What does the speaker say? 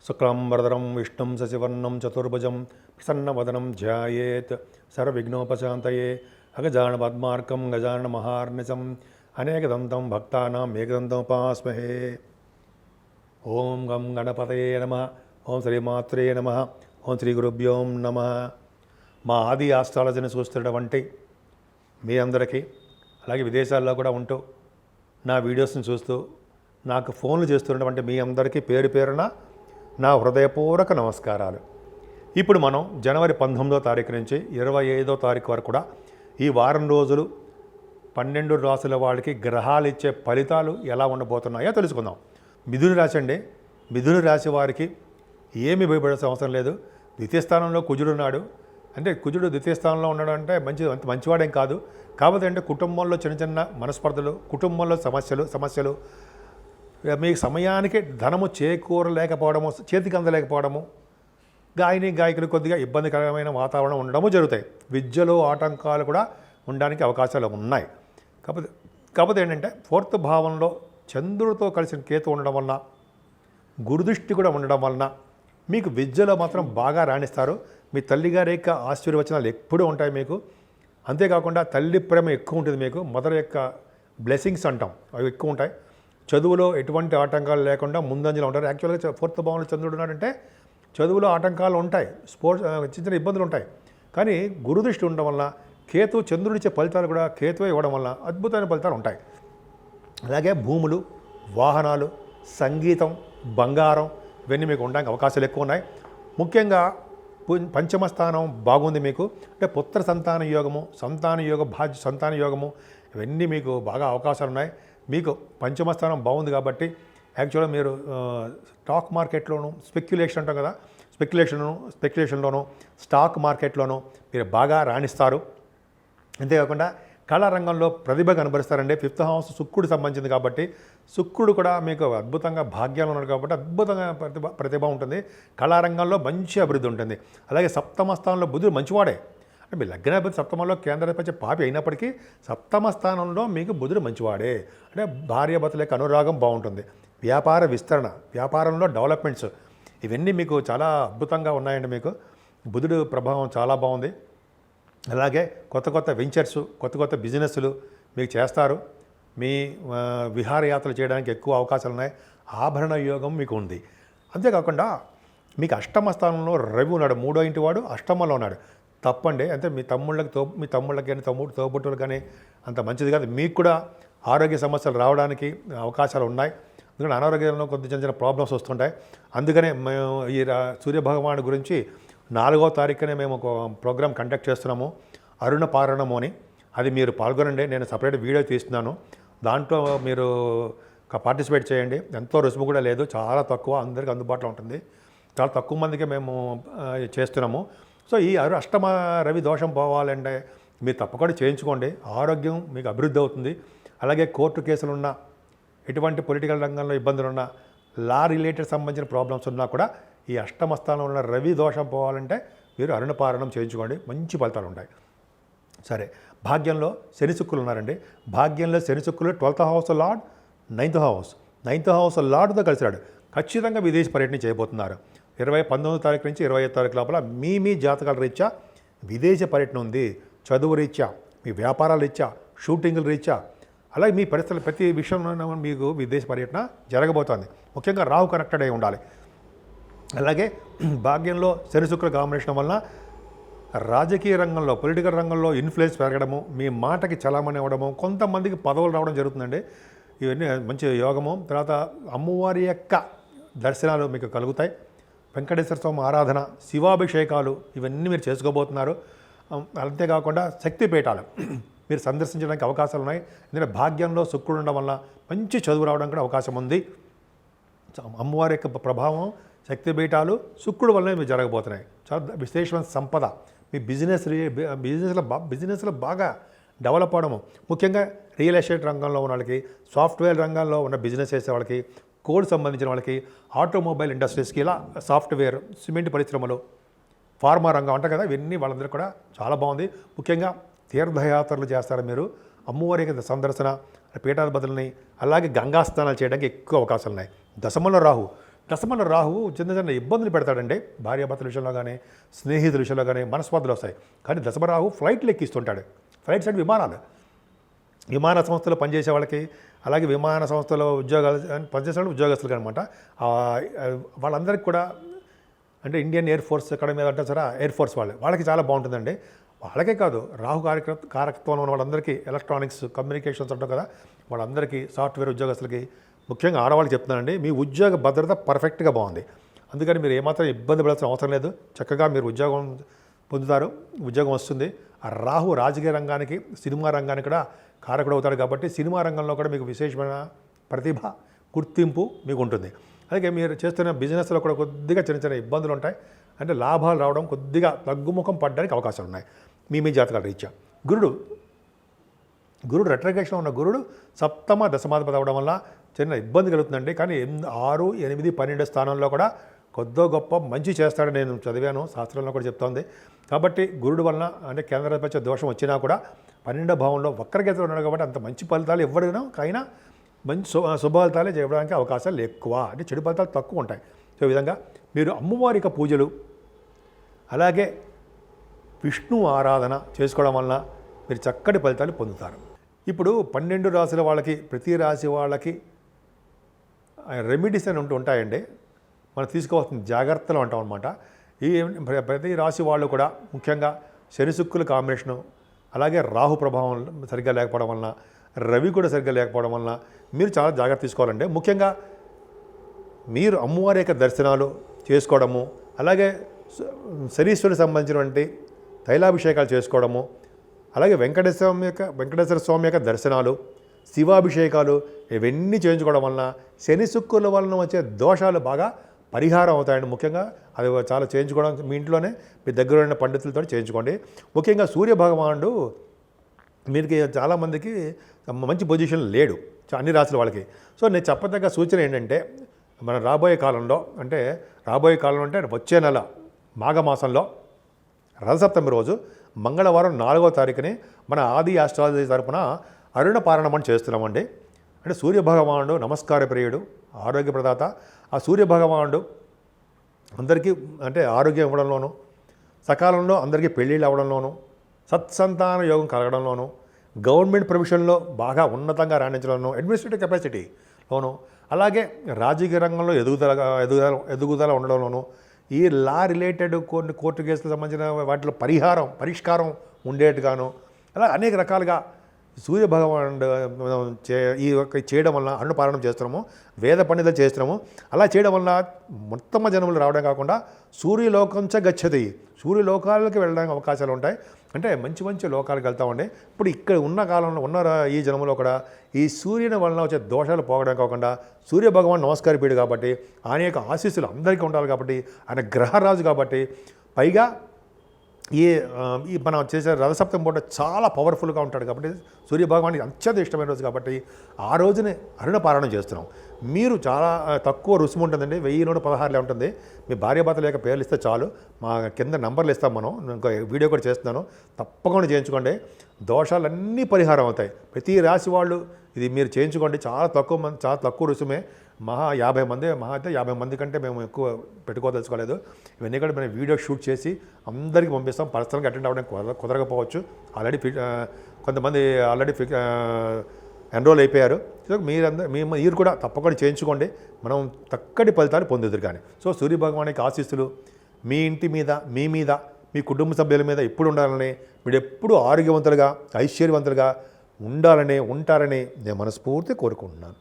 శుక్లాంబరధరం విష్ణుం శశివర్ణం చతుర్భుజం ప్రసన్నవదనం ధ్యాయేత్ సర్వవిఘ్నోపశాంతయే అగజాన పద్మార్కం గజానన మహార్నిశం అనేకదంతం భక్తానాం ఏకదంతముపాస్మహే. ఓం గం గణపతయే నమః. ఓం శ్రీమాత్రే నమః. ఓం శ్రీ గురుభ్యో నమః. మా ఆది ఆస్ట్రాలజీని చూస్తున్నటువంటి మీ అందరికీ, అలాగే విదేశాల్లో కూడా ఉంటూ నా వీడియోస్ని చూస్తూ నాకు ఫోన్లు చేస్తున్నటువంటి మీ అందరికీ పేరు పేరున నా హృదయపూర్వక నమస్కారాలు. ఇప్పుడు మనం జనవరి 19వ తారీఖు నుంచి 25వ తారీఖు వరకు కూడా ఈ వారం రోజులు 12 రాశుల వాళ్ళకి గ్రహాలు ఇచ్చే ఫలితాలు ఎలా ఉండబోతున్నాయో తెలుసుకుందాం. మిథున రాశి అండి. మిథున రాశి వారికి ఏమి భయపడాల్సిన అవసరం లేదు. ద్వితీయ స్థానంలో కుజుడు ఉన్నాడు. అంటే కుజుడు ద్వితీయ స్థానంలో ఉండడం అంటే అంత మంచివాడేం కాదు. కాకపోతే అంటే కుటుంబంలో చిన్న చిన్న మనస్పర్ధలు, కుటుంబంలో సమస్యలు మీ సమయానికి ధనము చేకూరలేకపోవడము, చేతికి అందలేకపోవడము, గాయకులు కొద్దిగా ఇబ్బందికరమైన వాతావరణం ఉండడము జరుగుతాయి. విద్యలో ఆటంకాలు కూడా ఉండడానికి అవకాశాలు ఉన్నాయి. కాకపోతే ఏంటంటే 4th భావంలో చంద్రుడితో కలిసిన కేతు ఉండడం వలన, గురుదృష్టి కూడా ఉండడం వలన మీకు విద్యలో మాత్రం బాగా రాణిస్తారు. మీ తల్లిగారి యొక్క ఆశీర్వచనాలు ఎప్పుడూ ఉంటాయి మీకు. అంతేకాకుండా తల్లి ప్రేమ ఎక్కువ ఉంటుంది మీకు. మదర్ యొక్క బ్లెస్సింగ్స్ అంటాం, అవి ఎక్కువ ఉంటాయి. చదువులో ఎటువంటి ఆటంకాలు లేకుండా ముందంజలో ఉంటారు. యాక్చువల్గా 4th భావంలో చంద్రుడు ఉన్నాడంటే చదువులో ఆటంకాలు ఉంటాయి, స్పోర్ట్స్ చిన్న చిన్న ఇబ్బందులు ఉంటాయి. కానీ గురుదృష్టి ఉండడం వల్ల, కేతు చంద్రుడిచ్చే ఫలితాలు కూడా కేతువే ఇవ్వడం వల్ల అద్భుతమైన ఫలితాలు ఉంటాయి. అలాగే భూములు, వాహనాలు, సంగీతం, బంగారం ఇవన్నీ మీకు ఉండడానికి అవకాశాలు ఎక్కువ ఉన్నాయి. ముఖ్యంగా పంచమ స్థానం బాగుంది మీకు. అంటే పుత్ర సంతాన యోగము, సంతాన యోగము ఇవన్నీ మీకు బాగా అవకాశాలు ఉన్నాయి. మీకు పంచమ స్థానం బాగుంది కాబట్టి యాక్చువల్గా మీరు స్టాక్ మార్కెట్లోనూ స్పెక్యులేషన్ అంటాం కదా, స్పెక్యులేషన్లోనూ స్టాక్ మార్కెట్లోనూ మీరు బాగా రాణిస్తారు. అంతేకాకుండా కళారంగంలో ప్రతిభ కనబరుస్తారండి. 5th హౌస్ శుక్రుడు సంబంధించింది కాబట్టి శుక్రుడు కూడా మీకు అద్భుతంగా భాగ్యాలు ఉన్నాడు కాబట్టి అద్భుతంగా ప్రతిభ ఉంటుంది. కళారంగంలో మంచి అభివృద్ధి ఉంటుంది. అలాగే 7వ స్థానంలో బుధుడు మంచివాడే. అంటే మీ లగ్నాధిపతి 7వ కేంద్రాధిపతి పాపి అయినప్పటికీ 7వ స్థానంలో మీకు బుధుడు మంచివాడే. అంటే భార్యాభర్తల యొక్క అనురాగం బాగుంటుంది. వ్యాపార విస్తరణ, వ్యాపారంలో డెవలప్మెంట్స్ ఇవన్నీ మీకు చాలా అద్భుతంగా ఉన్నాయండి. మీకు బుధుడు ప్రభావం చాలా బాగుంది. అలాగే కొత్త వెంచర్స్, కొత్త బిజినెస్లు మీకు చేస్తారు. మీ విహారయాత్రలు చేయడానికి ఎక్కువ అవకాశాలు ఉన్నాయి. ఆభరణ యోగం మీకు ఉంది. అంతేకాకుండా మీకు 8వ స్థానంలో రవి ఉన్నాడు. 3వ ఇంటి వాడు 8మలో ఉన్నాడు. తప్పండి. అంటే మీ తమ్ముళ్ళకి కానీ తోబుట్టులకు కానీ అంత మంచిది కాదు. మీకు కూడా ఆరోగ్య సమస్యలు రావడానికి అవకాశాలు ఉన్నాయి. ఎందుకంటే అనారోగ్యంలో కొద్ది చిన్న ప్రాబ్లమ్స్ వస్తుంటాయి. అందుకనే మేము ఈ సూర్యభగవాను గురించి 4వ తారీఖునే మేము ఒక ప్రోగ్రామ్ కండక్ట్ చేస్తున్నాము, అరుణ పారణము అని. అది మీరు పాల్గొనండి. నేను సపరేట్ వీడియో తీస్తున్నాను. దాంట్లో మీరు పార్టిసిపేట్ చేయండి. ఎంతో రుసుము కూడా లేదు, చాలా తక్కువ, అందరికీ అందుబాటులో ఉంటుంది. చాలా తక్కువ మందికి మేము చేస్తున్నాము. సో ఈ 8వ రవి దోషం పోవాలంటే మీరు తప్పకుండా చేయించుకోండి. ఆరోగ్యం మీకు అభివృద్ధి అవుతుంది. అలాగే కోర్టు కేసులున్నా, ఎటువంటి పొలిటికల్ రంగంలో ఇబ్బందులున్నా, లా రిలేటెడ్ సంబంధించిన ప్రాబ్లమ్స్ ఉన్నా కూడా ఈ 8వ స్థానంలో ఉన్న రవి దోషం పోవాలంటే మీరు అరుణపారణం చేయించుకోండి. మంచి ఫలితాలు ఉంటాయి. సరే, భాగ్యంలో శని శుక్రులు ఉన్నారండి. భాగ్యంలో శని శుక్రులు 12th house lord, 9th house లార్డ్తో కలిసిరాడు. ఖచ్చితంగా విదేశీ పర్యటన చేయబోతున్నారు. 19వ తారీఖు నుంచి 25వ తారీఖు లోపల మీ జాతకాల రీత్యా విదేశీ పర్యటన ఉంది. చదువు రీత్యా, మీ వ్యాపారాల రీత్యా, షూటింగుల రీత్యా, అలాగే మీ పరిస్థితులు ప్రతి విషయంలో మీకు విదేశీ పర్యటన జరగబోతోంది. ముఖ్యంగా రాహు కనెక్టెడ్ అయి ఉండాలి. అలాగే భాగ్యంలో శని శుక్ర కాంబినేషన్ వలన రాజకీయ రంగంలో, పొలిటికల్ రంగంలో ఇన్ఫ్లుయెన్స్ పెరగడము, మీ మాటకి చలామణి అవ్వడము, కొంతమందికి పదవులు రావడం జరుగుతుందండి. ఇవన్నీ మంచి యోగము. తర్వాత అమ్మవారి యొక్క దర్శనాలు మీకు కలుగుతాయి. వెంకటేశ్వర స్వామి ఆరాధన, శివాభిషేకాలు ఇవన్నీ మీరు చేసుకోబోతున్నారు. అంతేకాకుండా శక్తిపీఠాలు మీరు సందర్శించడానికి అవకాశాలు ఉన్నాయి. ఎందుకంటే భాగ్యంలో శుక్రుడు ఉండడం వల్ల మంచి చదువు రావడానికి కూడా అవకాశం ఉంది. అమ్మవారి యొక్క ప్రభావం, శక్తిపీఠాలు శుక్రుడు వల్లనే మీరు జరగబోతున్నాయి. చాలా విశేషమైన సంపద మీ బిజినెస్లో బాగా డెవలప్ అవడము. ముఖ్యంగా రియల్ ఎస్టేట్ రంగంలో ఉన్న వాళ్ళకి, సాఫ్ట్వేర్ రంగంలో ఉన్న బిజినెస్ చేసే వాళ్ళకి, కోడ్ సంబంధించిన వాళ్ళకి, ఆటోమొబైల్ ఇండస్ట్రీస్కి, ఇలా సాఫ్ట్వేర్, సిమెంట్ పరిశ్రమలు, ఫార్మా రంగం అంటారు కదా, ఇవన్నీ వాళ్ళందరూ కూడా చాలా బాగుంది. ముఖ్యంగా తీర్థయాత్రలు చేస్తారు మీరు. అమ్మవారి సందర్శన, పీఠాధిపతులని, అలాగే గంగా స్నానాలు చేయడానికి ఎక్కువ అవకాశాలు ఉన్నాయి. దశమంలో రాహు, దశమంలో రాహువు చిన్న చిన్న ఇబ్బందులు పెడతాడండి. భార్యాభర్తల విషయంలో కానీ, స్నేహితుల విషయంలో కానీ మనస్పర్ధలు వస్తాయి. కానీ దశమ రాహు ఫ్లైట్లు ఎక్కిస్తుంటాడు. ఫ్లైట్స్ అంటే విమానాలు, విమాన సంస్థలో పనిచేసే వాళ్ళకి, అలాగే విమాన సంస్థలో పనిచేసే వాళ్ళు ఉద్యోగస్తులకి అనమాట. వాళ్ళందరికీ కూడా అంటే ఇండియన్ ఎయిర్ ఫోర్స్ ఎక్కడ మీద అంటే సరే ఎయిర్ ఫోర్స్ వాళ్ళకి చాలా బాగుంటుందండి. వాళ్ళకే కాదు, రాహు కారకత్వంలో ఉన్న వాళ్ళందరికీ, ఎలక్ట్రానిక్స్ కమ్యూనికేషన్స్ ఉంటాం కదా, వాళ్ళందరికీ, సాఫ్ట్వేర్ ఉద్యోగస్తులకి, ముఖ్యంగా ఆడవాళ్ళకి చెప్తున్నానండి, మీ ఉద్యోగ భద్రత పర్ఫెక్ట్గా బాగుంది. అందుకని మీరు ఏమాత్రం ఇబ్బంది పడాల్సిన అవసరం లేదు. చక్కగా మీరు ఉద్యోగం పొందుతారు, ఉద్యోగం వస్తుంది. ఆ రాహు రాజకీయ రంగానికి, సినిమా రంగానికి కూడా కారకుడు అవుతాడు కాబట్టి సినిమా రంగంలో కూడా మీకు విశేషమైన ప్రతిభ, గుర్తింపు మీకు ఉంటుంది. అలాగే మీరు చేస్తున్న బిజినెస్లో కూడా కొద్దిగా చిన్న చిన్న ఇబ్బందులు ఉంటాయి. అంటే లాభాలు రావడం కొద్దిగా తగ్గుముఖం పడడానికి అవకాశాలు ఉన్నాయి మీ జాతకాల రీత్యా. గురుడు రెట్రగ్రేషన్లో ఉన్న గురుడు సప్తమ దశమాధిపతి అవ్వడం వల్ల చిన్న ఇబ్బంది కలుగుతుందండి. కానీ 6, 8, 12 స్థానంలో కూడా కొద్దో గొప్ప మంచి చేస్తాడని నేను చదివాను, శాస్త్రంలో కూడా చెప్తోంది. కాబట్టి గురుడు వలన అంటే కేంద్రాధిపత్య దోషం వచ్చినా కూడా 12వ భావంలో వక్రగతిలో ఉన్నాడు కాబట్టి అంత మంచి ఫలితాలు ఇవ్వడం కైనా మంచి శుభ ఫలితాలే చేయడానికి అవకాశాలు ఎక్కువ, అంటే చెడు ఫలితాలు తక్కువ ఉంటాయి. సో ఈ విధంగా మీరు అమ్మవారిక పూజలు అలాగే విష్ణు ఆరాధన చేసుకోవడం వలన మీరు చక్కటి ఫలితాలు పొందుతారు. ఇప్పుడు 12 రాశుల వాళ్ళకి, ప్రతి రాశి వాళ్ళకి రెమెడీస్ అని ఉంటాయండి. మనం తీసుకోవాల్సిన జాగ్రత్తలు అంటాం అనమాట. ఈ ప్రతి రాశి వాళ్ళు కూడా ముఖ్యంగా శని శుక్రుల కాంబినేషను, అలాగే రాహు ప్రభావం సరిగ్గా లేకపోవడం వలన, రవి కూడా సరిగ్గా లేకపోవడం వలన మీరు చాలా జాగ్రత్త తీసుకోవాలండి. ముఖ్యంగా మీరు అమ్మవారి యొక్క దర్శనాలు చేసుకోవడము, అలాగే శనీశ్వరునికి సంబంధించినటువంటి తైలాభిషేకాలు చేసుకోవడము, అలాగే వెంకటేశ్వర స్వామి యొక్క దర్శనాలు, శివాభిషేకాలు ఇవన్నీ చేయించుకోవడం వలన శని శుక్రుల వలన వచ్చే దోషాలు బాగా పరిహారం అవుతాయండి. ముఖ్యంగా అది చాలా చేయించుకోవడం మీ ఇంట్లోనే మీ దగ్గర ఉన్న పండితులతో చేయించుకోండి. ముఖ్యంగా సూర్య భగవానుడు మీకు చాలామందికి మంచి పొజిషన్ లేడు అన్ని రాశుల వాళ్ళకి. సో నేను చెప్పదగ్గ సూచన ఏంటంటే మన రాబోయే కాలంలో అంటే వచ్చే నెల మాఘమాసంలో రథసప్తమి రోజు మంగళవారం 4వ తారీఖుని మన ఆది ఆస్ట్రాలజీ తరపున అరుణ పారణమని చేస్తున్నామండి. అంటే సూర్యభగవానుడు నమస్కార ప్రియుడు, ఆరోగ్య ప్రదాత. ఆ సూర్యభగవానుడు అందరికీ అంటే ఆరోగ్యం ఇవ్వడంలోనూ, సకాలంలో అందరికీ పెళ్ళిళ్ళు అవ్వడంలోనూ, సత్సంతాన యోగం కలగడంలోనూ, గవర్నమెంట్ ప్రొఫెషన్లో బాగా ఉన్నతంగా రాణించడంలోనూ, అడ్మినిస్ట్రేటివ్ కెపాసిటీలోనూ, అలాగే రాజకీయ రంగంలో ఎదుగుదల ఉండడంలోనూ, ఈ లా రిలేటెడ్ కొన్ని కోర్టు కేసులకు సంబంధించిన వాటిలో పరిష్కారం ఉండేట్టుగాను అలా అనేక రకాలుగా సూర్యభగవానుడు ఈ యొక్క చేయడం వలన అరుణపారణం చేస్తున్నాము, వేద పండితులు చేస్తున్నాము. అలా చేయడం వలన మొత్తం జనములు రావడం కాకుండా సూర్యలోకంచ గచ్చతి, సూర్యలోకాలకి వెళ్ళడానికి అవకాశాలు ఉంటాయి. అంటే మంచి మంచి లోకాలకు వెళ్తామండి. ఇప్పుడు ఇక్కడ ఉన్న కాలంలో ఈ జనములో కూడా ఈ సూర్యుని వలన వచ్చే దోషాలు పోవడం కాకుండా సూర్యభగవాన్ నమస్కారపీడు కాబట్టి ఆయన యొక్క ఆశీస్సులు అందరికీ ఉండాలి కాబట్టి ఆయన గ్రహరాజు కాబట్టి పైగా ఈ మనం చేసే రథసప్తమి పూట చాలా పవర్ఫుల్గా ఉంటాడు కాబట్టి సూర్యభగవానికి అత్యంత ఇష్టమైన రోజు కాబట్టి ఆ రోజునే అరుణపారణం చేస్తున్నాం. మీరు చాలా తక్కువ రుసుము ఉంటుందండి, 1016 ఉంటుంది. మీ భార్యాభర్తల యొక్క పేర్లు ఇస్తే చాలు, మా కింద నంబర్లు ఇస్తాం. మనం ఇంకో వీడియో కూడా చేస్తున్నాను, తప్పకుండా చేయించుకోండి. దోషాలన్నీ పరిహారం అవుతాయి. ప్రతి రాశి వాళ్ళు ఇది మీరు చేయించుకోండి. చాలా తక్కువ రుసుమే. 50 మంది అయితే 50 మంది కంటే మేము ఎక్కువ పెట్టుకోదలుచుకోలేదు. ఇవన్నీ కూడా మేము వీడియో షూట్ చేసి అందరికీ పంపిస్తాం. పర్సనల్గా అటెండ్ అవ్వడానికి కుదరకపోవచ్చు. కొంతమంది ఆల్రెడీ ఎన్రోల్ అయిపోయారు. సో మీరు కూడా తప్పకుండా చేయించుకోండి. మనం చక్కటి ఫలితాలు పొందుదురు కానీ. సో సూర్యభగవానికి ఆశీస్సులు మీ ఇంటి మీద, మీ మీద, మీ కుటుంబ సభ్యుల మీద ఎప్పుడు ఉండాలని, మీరు ఎప్పుడు ఆరోగ్యవంతులుగా, ఐశ్వర్యవంతులుగా ఉంటారని నేను మనస్ఫూర్తి కోరుకుంటున్నాను.